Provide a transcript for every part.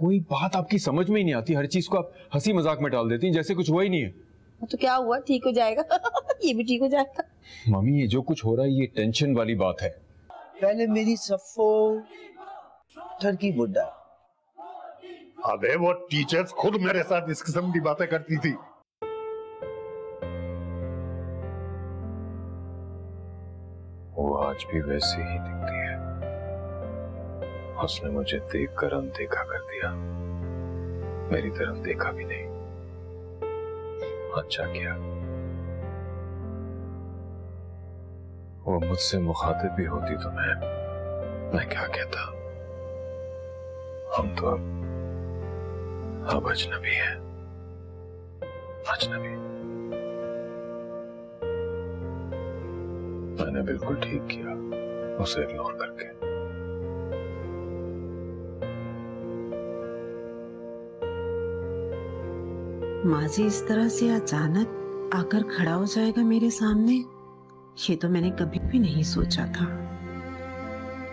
कोई बात आपकी समझ में ही नहीं आती, हर चीज को आप हंसी मजाक में टाल देती हैं जैसे कुछ हुआ ही नहीं है। तो क्या हुआ, ठीक हो जाएगा। ये भी ठीक हो जाएगा। मम्मी ये जो कुछ हो रहा है ये टेंशन वाली बात है। पहले मेरी सफो ठरकी बुड्ढा। अबे वो टीचर्स खुद मेरे साथ इस किस्म की बातें करती थी। वो आज भी वैसे ही दिखती है। उसने मुझे देखकर अनदेखा कर दिया, मेरी तरफ देखा भी नहीं। अच्छा किया। वो मुझसे मुखातिब भी होती तो मैं क्या कहता। हम तो अब अजनबी हैं, अजनबी। मैंने बिल्कुल ठीक किया उसे इग्नोर करके। माजी इस तरह से अचानक आकर खड़ा हो जाएगा मेरे सामने, ये तो मैंने कभी भी नहीं सोचा था।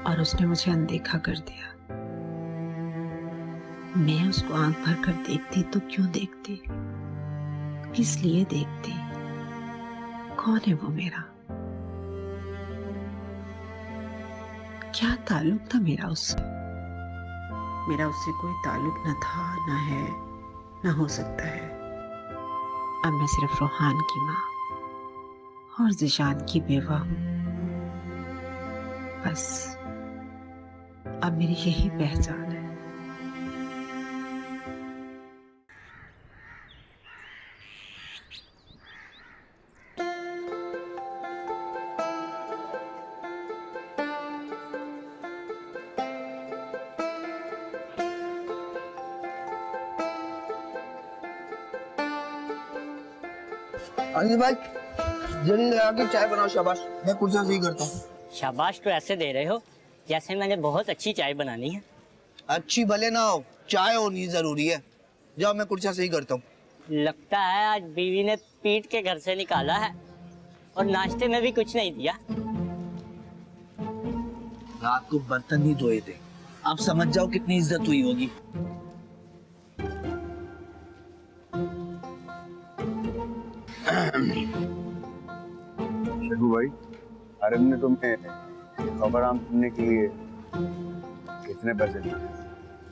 और उसने मुझे अनदेखा कर दिया। मैं उसको आंख भर कर देखती तो क्यों देखती, किस लिए देखती, कौन है वो मेरा, क्या ताल्लुक था मेरा उससे। मेरा उससे कोई ताल्लुक न था, न है, न हो सकता है। अब मैं सिर्फ रोहान की माँ और ज़िशान की बेवा हूँ। बस अब मेरी यही पहचान है। अनिल भाई जल्दी आके चाय बनाओ। शाबाश, मैं कुर्सा सही करता हूँ। शाबाश तो ऐसे दे रहे हो जैसे मैंने बहुत अच्छी चाय बनानी है। अच्छी भले ना हो, चाय होनी जरूरी है। जाओ मैं कुर्सा सही करता हूँ। लगता है आज बीवी ने पीट के घर से निकाला है और नाश्ते में भी कुछ नहीं दिया। रात को बर्तन ही धोए थे, आप समझ जाओ कितनी इज्जत हुई होगी। शगु भाई, आरिफ ने तुम्हें खबर आम सुनने के लिए कितने पैसे दिए?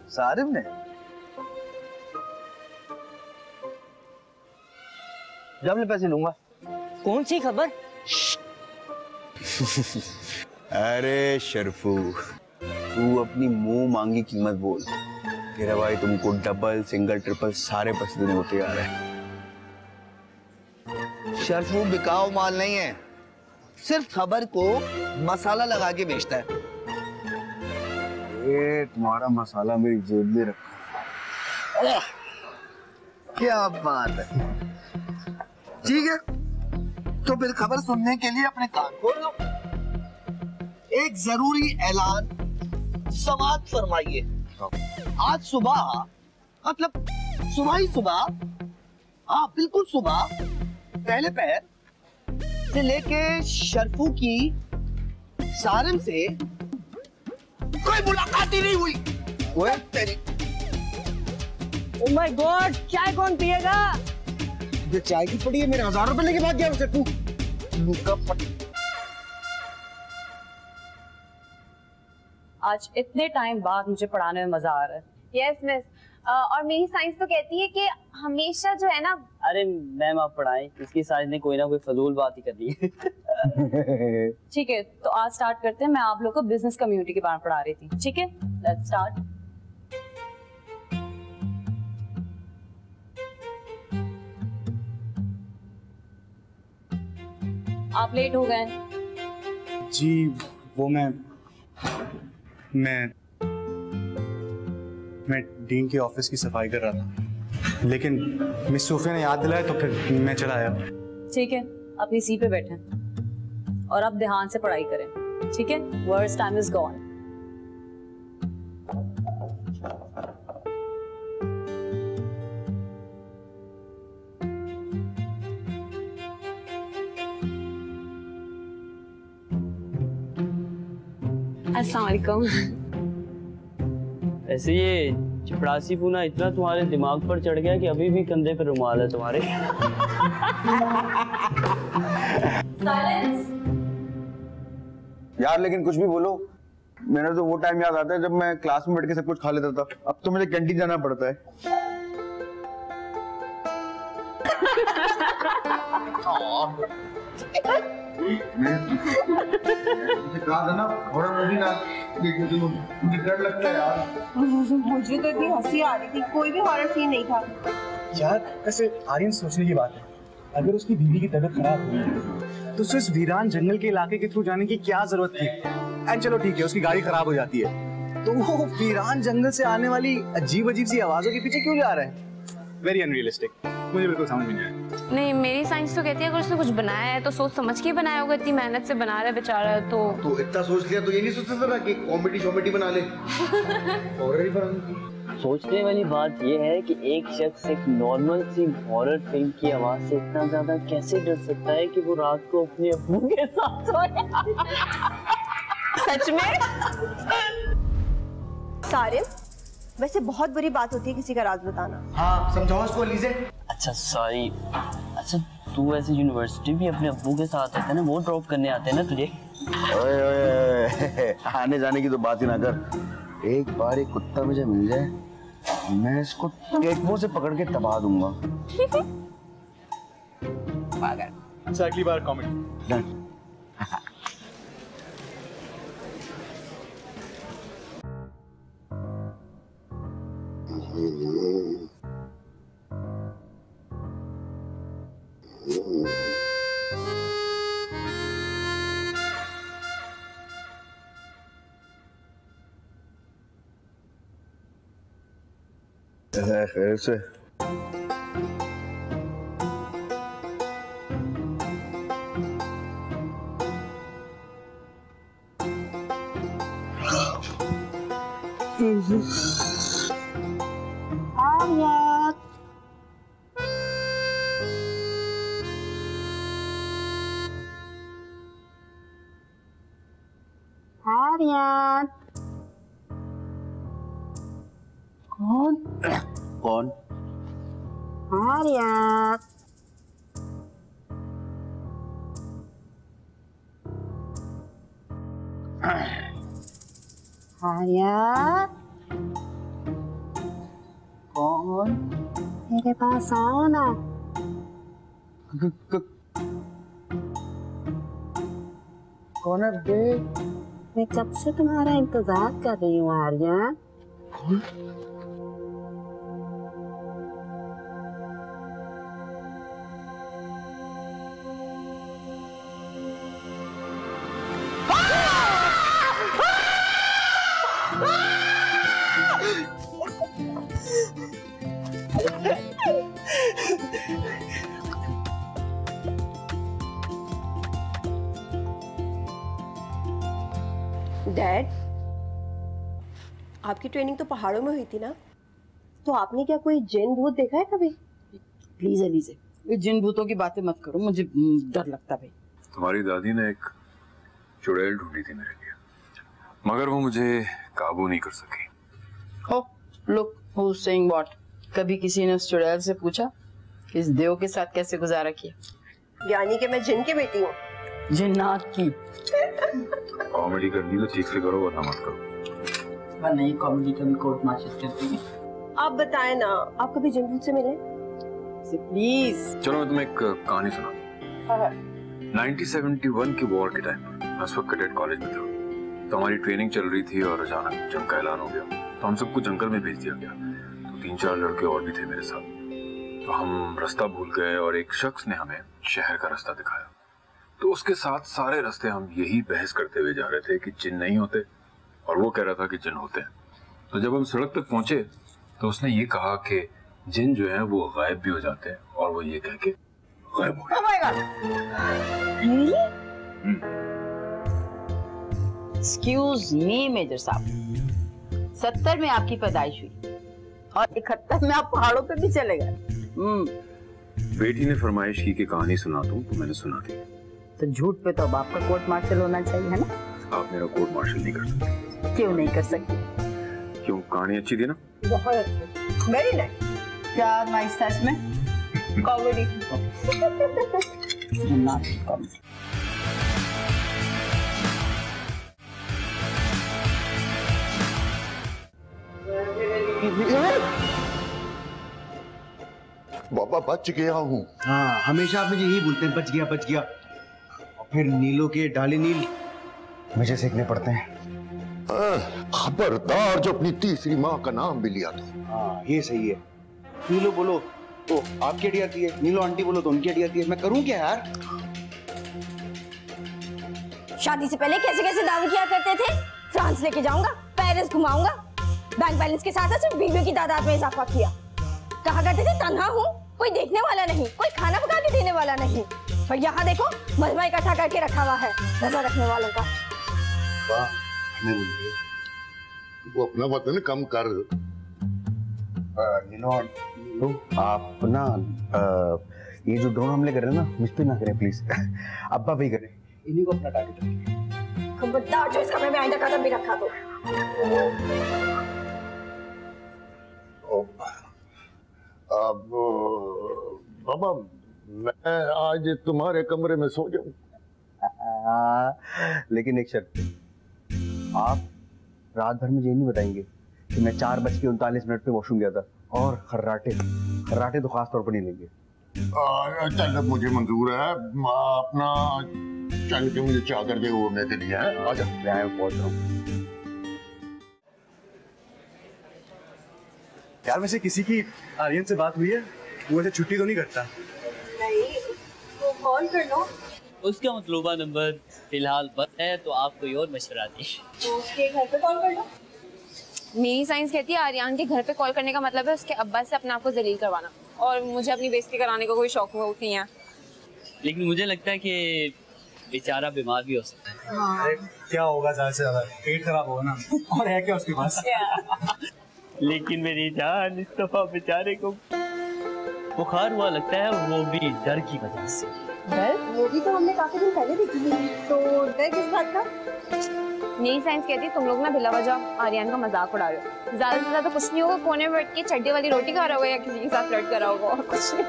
सारिफ ने? जब मैं पैसे लूंगा। कौन सी खबर? अरे शरफू, तू अपनी मुंह मांगी कीमत बोल। तेरा भाई तुमको डबल सिंगल ट्रिपल सारे पैसे देने को तैयार है। शरफू बिकाऊ माल नहीं है, सिर्फ खबर को मसाला लगा के बेचता है। ये तुम्हारा मसाला मेरी जेब में रखा। क्या बात है। ठीक है, तो फिर खबर सुनने के लिए अपने कान खोल लो। एक जरूरी ऐलान समाअत फरमाइए। आज सुबह, मतलब सुबह ही सुबह, हाँ बिल्कुल सुबह, पहले पहर से लेके शरफू की सारिम से कोई मुलाकात ही नहीं हुई। ओए तेरी, ओह माय गॉड, चाय कौन पिएगा? जो चाय की पड़ी है, मेरे 1000 रुपए लेके भाग गया शरफू। आज इतने टाइम बाद मुझे पढ़ाने में मजा आ रहा है। यस मिस, और मेरी साइंस तो कहती है कि हमेशा जो है ना। अरे मैम आप पढ़ाएं, इसकी साइंस ने कोई ना कोई फजूल बात ही कर दी है। ठीक है, तो आज स्टार्ट करते हैं। मैं आप लोग को बिजनेस कम्युनिटी के बारे में पढ़ा रही थी, ठीक है? Let's start. आप लेट हो गए। जी वो मैं डीन के ऑफिस की सफाई कर रहा था, लेकिन मिस सोफिया ने याद दिलाया तो फिर मैं चला आया। ठीक है, अपनी सीट पे बैठें और अब ध्यान से पढ़ाई करें, ठीक है? Worst time is gone. अस्सलाम वालेकुम। ऐसे ये चपरासी पूना इतना तुम्हारे दिमाग पर चढ़ गया कि अभी भी कंधे पे रुमाल है तुम्हारे। यार लेकिन कुछ भी बोलो, मेरा तो वो टाइम याद आता है जब मैं क्लास में बैठ के सब कुछ खा लेता था। अब तो मुझे कैंटीन जाना पड़ता है। कहा था ना हॉरर मूवी ना देखने के, मुझे डर लगता है यार। मुझे तो इतनी हंसी आ रही थी, कोई भी हॉरर सीन नहीं था यार। वैसे आर्यन सोचने की बात है, अगर उसकी बीवी की तबीयत खराब हुई तो उसे इस वीरान जंगल के इलाके के थ्रू जाने की क्या जरूरत थी? एंड चलो ठीक है, उसकी गाड़ी खराब हो जाती है तो वो वीरान जंगल से आने वाली अजीब अजीब सी आवाजों के पीछे क्यों जा रहा है? वेरी अनरियलिस्टिक, मुझे बिल्कुल समझ में नहीं आया। नहीं, मेरी साइंस तो कहती है अगर उसने कुछ बनाया है तो सोच समझ के बनाया होगा, इतनी मेहनत से बना रहा है बेचारा। तो इतना सोच लिया तो ये नहीं सोचता था ना कि कॉमेडी बना ले। हॉरर ही बना। सोचने वाली बात यह है कि एक शख्स एक नॉर्मल सी हॉरर फिल्म की आवाज से इतना ज्यादा कैसे डर सकता है कि वो रात को अपने अब्बू के साथ सोए। सच में? सारे वैसे बहुत बुरी बात होती है किसी का राज बताना। हाँ समझाओ उसको लीजिए। अच्छा सॉरी। अच्छा तू वैसे यूनिवर्सिटी भी अपने अब्बू के साथ आता है ना, वो ड्रॉप करने आते हैं ना तुझे? ओए ओए आने जाने की तो बात ही ना कर। एक बार एक कुत्ता मुझे मिल जाए, मैं इसको टेकवों से पकड़ के दबा दूंगा। अच्छा अगली बार कॉमेडी। डन। खैर से कौन? आर्यन। आर्यन कौन? मेरे पास आओ ना। कौन है बे? मैं कब से तुम्हारा इंतजार कर रही हूँ आर्यन। डैड, आपकी ट्रेनिंग तो पहाड़ों में हुई थी ना, तो आपने क्या कोई जिन भूत देखा है कभी? प्लीज अलीजे, ये जिन भूतों की बातें मत करो, मुझे डर लगता भाई। तुम्हारी दादी ने एक चुड़ैल ढूंढी थी मेरे लिए, मगर वो मुझे काबू नहीं कर सकी। Oh, look who's saying what? कभी किसी ने उस चुड़ैल से पूछा कि इस देव के साथ कैसे गुजारा किया? यानी कि मैं जिन की बेटी हूँ? जिन्नात की। कॉमेडी करनी तो ठीक से करो, वरना मत करो। नहीं, कॉमेडी कभी कोर्ट मार्शल करती है। आप बताएं ना, आप कभी जिन भूत से मिले? प्लीज। चलो मैं तुम्हें एक कहानी सुनाता हूँ। 1971 की वॉर के टाइम पर मैं उस वक्त कैडेट कॉलेज में था, तो हमारी ट्रेनिंग चल रही थी और अचानक जंग का ऐलान हो गया, तो हम सबको जंगल में भेज दिया गया। तो 3-4 लड़के और भी थे मेरे साथ, तो हम रास्ता भूल गए और एक शख्स ने हमें शहर का रास्ता दिखाया। तो उसके साथ सारे रास्ते हम यही बहस करते हुए जा रहे थे कि जिन नहीं होते, और वो कह रहा था कि जिन होते हैं। तो जब हम सड़क तक पहुंचे तो उसने ये कहा कि जिन जो है वो गायब भी हो जाते हैं, और वो ये कह के गायब हो गया। एक्सक्यूज मी मेजर साहब, 70 में आपकी पैदाइश हुई और 71 में आप पहाड़ों पे भी चले गए। बेटी ने फरमाइश की कि कहानी सुना दूं, तो मैंने सुना दी। तो झूठ पे तो अब आपका कोर्ट मार्शल होना चाहिए, है ना? आप मेरा कोर्ट मार्शल नहीं कर सकते। क्यों नहीं कर सकते? क्यों, कहानी अच्छी थी ना? बहुत अच्छी, वेरी नाइस। क्या नाइस था इसमें? कॉमेडी। बाबा बच गया हूँ। हाँ, हमेशा आप मुझे यही बोलते हैं, बच गया बच गया। और फिर नीलों के डाली नील मुझे सीखने पड़ते हैं। खबरदार जो अपनी तीसरी माँ का नाम भी लिया था। हाँ, ये सही है। नीलो बोलो तो आपकी अड़ी आती है, नीलो आंटी बोलो तो उनकी अड़ी आती है। मैं करूँ क्या यार? शादी से पहले कैसे कैसे दावे किया करते थे, फ्रांस लेके जाऊंगा, पेरिस घुमाऊंगा, बैंक बैलेंस के साथ सिर्फ बीवियों की तादाद में इजाफा किया। कहा करते थे तन्हा हूँ, कोई देखने वाला नहीं, कोई खाना पका के देने वाला नहीं, पर यहाँ देखो मजमा इकट्ठा करके रखा हुआ है नजर रखने वालों का। वाह, वो अपना वतन कम कर। नीलो आप ना ये जो ड्रोन हमले कर रहे हैं ना, मुझ पे ना करें प्लीज। अब्बा भी करें, इन्हीं को अपना टारगेट रखें। खबरदार जो इस कमरे में आइंदा कदम भी रखा तो। अब बाबा मैं आज तुम्हारे कमरे में सो जाऊं। लेकिन एक शर्त, आप रात भर मुझे ये नहीं बताएंगे कि मैं 4:39 पे वॉशरूम गया था। और खर्राटे तो खास तौर पर नहीं लेंगे। चल मुझे मंजूर है, अपना चल के मुझे चादर दे ओढ़ने के लिए है। आजा मैं पहुंच रहा हूँ। यार वैसे किसी की आर्यन से बात हुई है? वो ऐसे छुट्टी तो नहीं करता। नहीं, तो कॉल कर लो। उसका मतलूबा नंबर फिलहाल बंद है, तो आप कोई और मशवरा दीजिए। उसके घर पे कॉल कर लो। मेरी साइंस कहती है आर्यन के घर पे कॉल करने का मतलब है उसके अब्बा से अपने आप को जलील करवाना, और मुझे अपनी बेइज्जती कराने का कोई शौक नहीं है। लेकिन मुझे लगता है कि बेचारा बीमार भी हो सकता है। हाँ। क्या होगा ज्यादा से ज्यादा, पेट खराब होगा ना। और है क्या उसके पास? लेकिन मेरी जान, इस दफा बेचारे को बुखार हुआ लगता है, वो भी डर की वजह से। डर? वो भी तो हमने काफी दिन पहले देखी थी, तो डर किस बात का? मेरी साइंस कहती है तुम लोग ना बिला वजह आर्यन का मजाक उड़ा रहे हो। ज्यादा से ज्यादा कुछ नहीं होगा, कोने में बैठ के चड्डी वाली रोटी खा रहा होगा या किसी के साथ फ्लर्ट कर रहा होगा, और कुछ नहीं।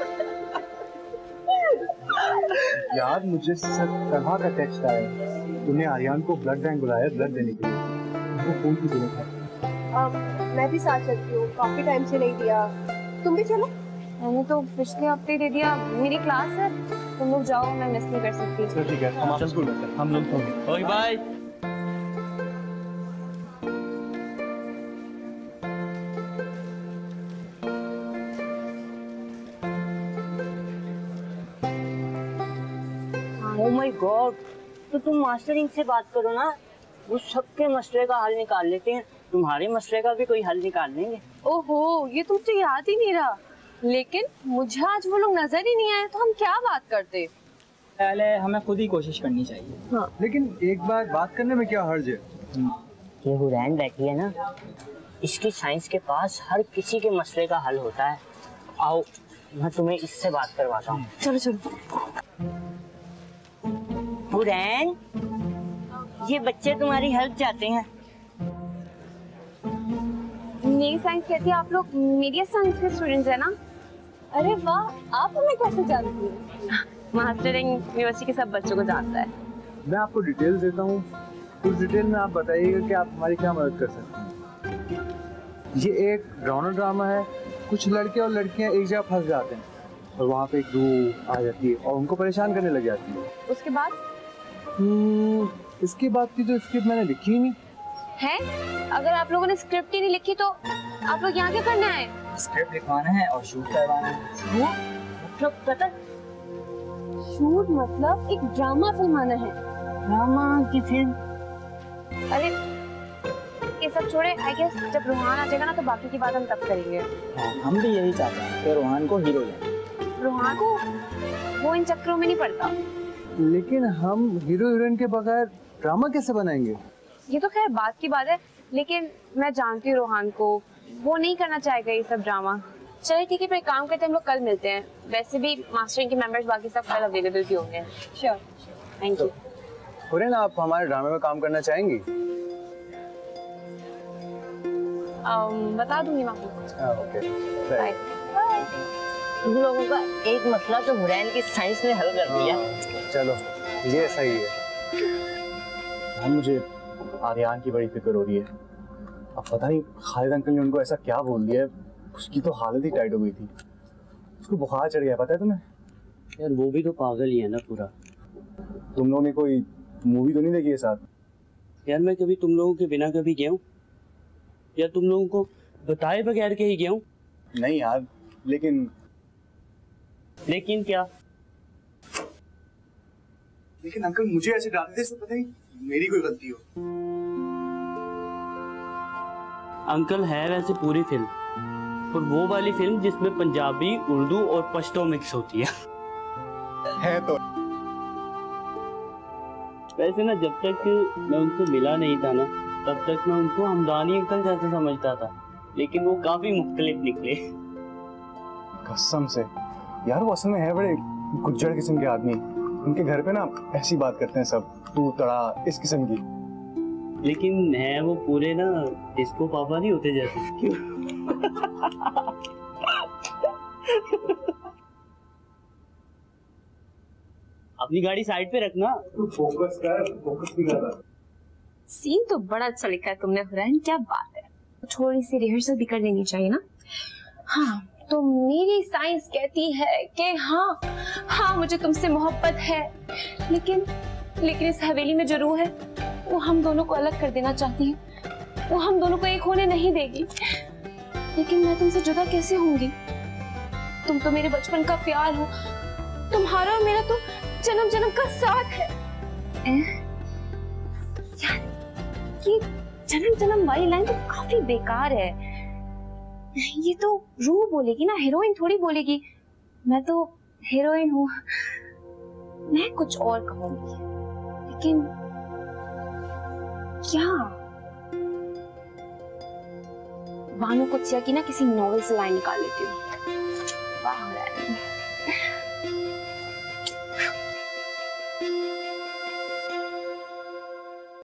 यार मुझे सर तरह का टेक्स्ट आया, तूने आर्यन को ब्लड बैंक बुलाया ब्लड देने के लिए, उनको फोन की जरूरत है। मैं भी साथ चलती हूँ, काफी टाइम से नहीं दिया। तुम भी चलो। मैंने तो पिछले हफ्ते दे दिया, मेरी क्लास है, तुम लोग जाओ, मैं मिस नहीं कर सकती। ठीक है, हम स्कूल में हैं। हम लोग तो okay bye. Oh my god, तो तुम मास्टर इनसे बात करो ना, वो सबके मसले का हल निकाल लेते हैं, तुम्हारे मसले का भी कोई हल निकाल लेंगे। ओहो, ये तो मुझे याद ही नहीं रहा, लेकिन मुझे आज वो लोग नजर ही नहीं आए, तो हम क्या बात करते? पहले हमें खुद ही कोशिश करनी चाहिए। हाँ, लेकिन एक बार बात करने में क्या हर्ज है? ये हुरैन बैठी है ना, इसकी साइंस के पास हर किसी के मसले का हल होता है। आओ मैं तुम्हें इससे बात करवाता हूँ। चलो चलो। हुरैन, ये बच्चे तुम्हारी हेल्प चाहते हैं। मेरी साइंस कहती है आप लोग मीडिया साइंस के स्टूडेंट्स हैं ना? अरे वाह, आप हमें कैसे जानती हैं? मास्टर यूनिवर्सिटी के सब बच्चों को जानता है। मैं आपको डिटेल्स देता हूँ, उस डिटेल में आप बताइएगा कि आप हमारी क्या मदद कर सकते हैं। ये एक ड्रामा है, कुछ लड़के और लड़कियाँ एक जगह फंस जाते हैं और वहाँ पे एक रूह आ जाती है और उनको परेशान करने लग जाती है। उसके बाद? इसके बाद की तो स्क्रिप्ट मैंने लिखी ही नहीं है। अगर आप लोगों ने स्क्रिप्ट ही नहीं लिखी तो आप लोग यहाँ क्या करने आए? स्क्रिप्ट लिखवाना है और शूट करवाना है। मतलब कतल? शूट मतलब एक ड्रामा फिल्माना है। ड्रामा की फिल्म? अरे ये सब छोड़े, आई गेस जब रोहान आ जाएगा ना तो बाकी की बात हम तब करेंगे। हाँ, हम भी यही चाहते हैं कि रोहान को हीरो लें। रोहान को? वो इन चक्करों में नहीं पड़ता। लेकिन हम हीरो हीरोइन के बगैर ड्रामा कैसे बनाएंगे? ये तो खैर बात की बात है, लेकिन मैं जानती हूँ रोहान को, वो नहीं करना चाहेगा ये सब ड्रामा। चलिए ठीक है, फिर काम करते हैं, हम लोग कल मिलते हैं। वैसे भी मास्टरिंग के मेंबर्स बाकी सब कल अवेलेबल भी होंगे। Sure, thank you. हुरैन, आप हमारे ड्रामे में काम करना चाहेंगी? बता दूंगी मैं आपको। Okay bye. तुम लोगों का एक मसला तो हुरैन की साइंस ने हल कर दिया। चलो ये सही है। हाँ, मुझे आर्यन की बड़ी फिक्र हो रही है। अब पता नहीं खालिद अंकल ने उनको ऐसा क्या बोल दिया है, उसकी तो हालत ही टाइट हो गई थी। उसको बुखार चढ़ गया, पता है तुम्हें? यार वो भी तो पागल ही है ना पूरा। तुम लोगों ने कोई मूवी तो नहीं देखी है साथ? यार मैं कभी तुम लोगों के बिना कभी गया हूँ या तुम लोगों को बताए बगैर के ही गया हूँ? नहीं यार, लेकिन क्या? लेकिन अंकल मुझे ऐसे डांटते थे, पता नहीं मेरी कोई गलती हो। अंकल है वैसे पूरी फिल्म, और वो वाली फिल्म जिसमें पंजाबी, उर्दू और पश्तो मिक्स होती है तो वैसे ना जब तक मैं उनसे मिला नहीं था ना, तब तक मैं उनको हमदानी अंकल जैसा समझता था, लेकिन वो काफी मुख्तलिफ निकले। कसम से यार, वो असल में है बड़े गुज्जर किस्म के आदमी। उनके घर पे ना ऐसी बात करते हैं सब, तू तड़ा, इस किस्म की। लेकिन है वो पूरे ना डिस्को पापा नहीं होते जैसे। क्यों? अपनी गाड़ी साइड पे रखना। फोकस कर, फोकस नहीं कर रहा। सीन तो बड़ा अच्छा लिखा है तुमने हुरैन, क्या बात है। थोड़ी सी रिहर्सल भी कर लेनी चाहिए ना। हाँ, तो मेरी साइंस कहती है कि हाँ मुझे तुमसे मोहब्बत है, लेकिन इस हवेली में जो रूह है वो हम दोनों को अलग कर देना चाहती है। वो हम दोनों को एक होने नहीं देगी। लेकिन मैं तुमसे जुदा कैसे होंगी? तुम तो मेरे बचपन का प्यार हो। तुम्हारा और मेरा तो जन्म जन्म का साथ है। यार ये जन्म जन्म वाली लाइन तो काफी बेकार है। ये तो रूह बोलेगी ना, हीरोइन थोड़ी बोलेगी। मैं तो हीरोइन हूँ, मैं कुछ और कहूंगी। लेकिन क्या? बानो कुत्सिया की ना किसी नॉवेल से लाइन निकाल लेती हूँ। वाह।